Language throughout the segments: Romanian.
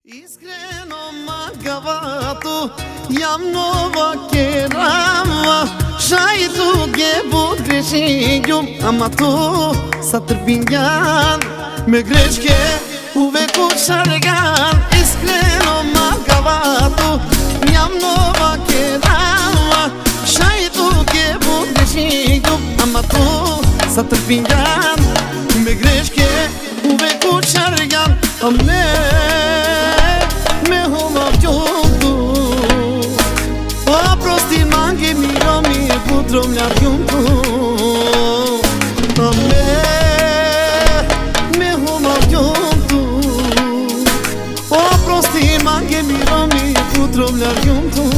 Iskreno magavato, jam nova kerama, shajtu gebut greshingjum, ama tu sa tërpinjan, me greshke uve ku shargan. Iskreno magavato, jam nova kerama, shajtu gebut greshingjum, ama tu sa tërpinjan, me greshke uve ku shargan. Me hova vjodu A prostin mange mirami e putro mljar gjumtu Me hova vjodu A prostin mange mirami e putro mljar gjumtu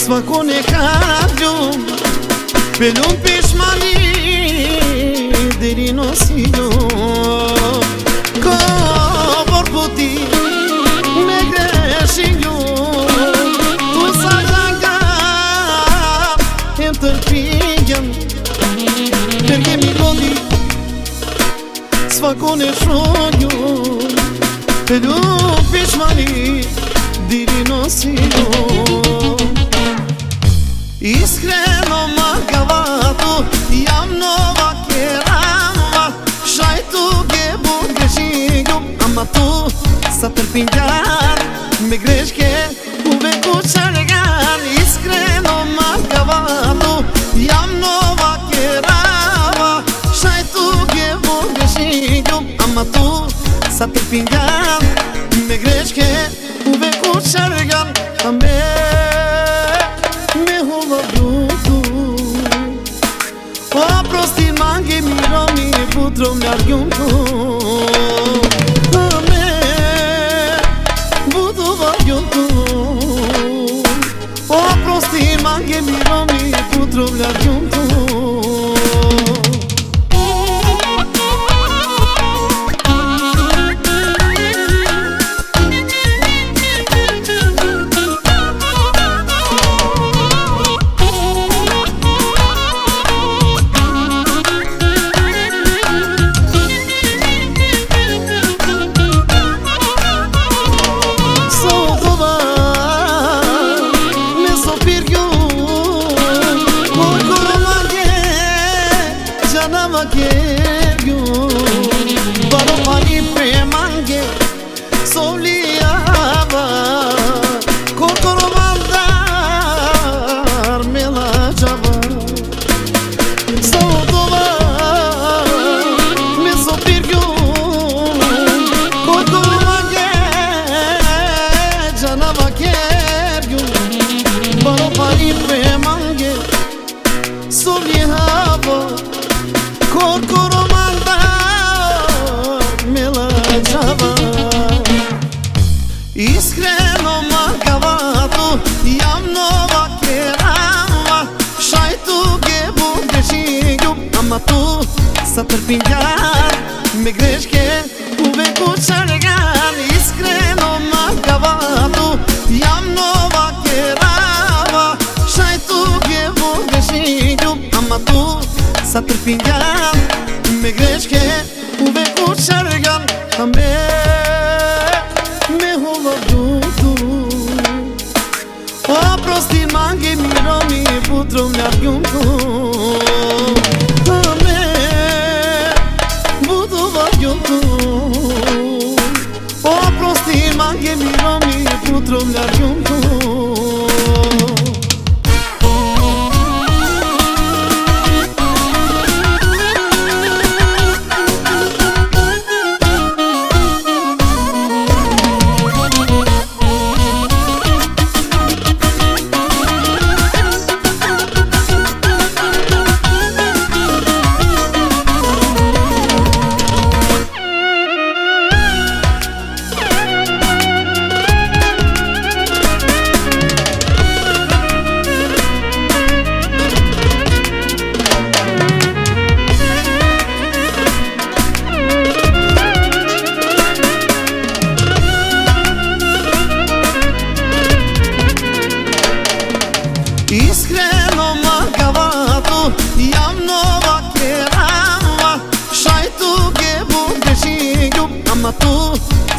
Svakone kadjum Pelum pishmani Deri nosillo Ko vorputi Me greshingju Tu sarangam Em tërpingjëm Perke mi godi Svakone shonju Pelum pishmani Deri nosillo Iskreno magavato, jam nova kerama, shajtu gebut greshingjum, ama tu sa tërpinjan, me greshke uve ku shargan. Iskreno magavato, jam nova kerama, shajtu gebut greshingjum, ama tu sa tërpinjan, me greshke uve ku shargan. Me hova vjodu A prostin mange mirami e putro mljar gjumtu Me budova vjodu A prostin mange mirami e putro mljar gjumtu Baro pani premange Soliava Kokoro mandar Mela java Sodova Me sopirgju Kokoro mange Janava kergju Baro pani premange Soliava Kokoro Iskreno magavato, jam nova kerama, shajtu gebut greshingjum, ama tu sa tërpinjan, me greshke uve ku shargan. Iskreno magavato, jam nova kerama, shajtu gebut greshingjum, ama tu sa tërpinjan, me greshke uve ku shargan. Me hova vjodu A prostin mange mirami e putro mljar gjumtu Me budova vjodu A prostin mange mirami e putro mljar gjumtu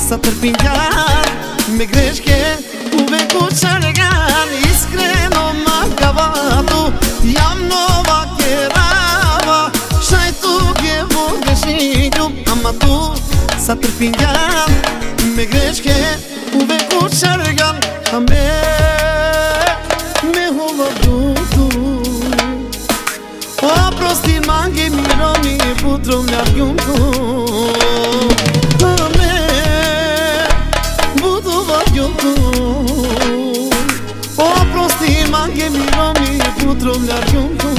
sa tërpinjar me greshke u veku qargan iskreno ma kavatu jam nova kerava shajtu gjevo gëshinju ama tu sa tërpinjar me greshke u veku qargan me hulo du o prosti mangi mironi putro mlargjum tu O prosti mangi mironi putro mlargjum tu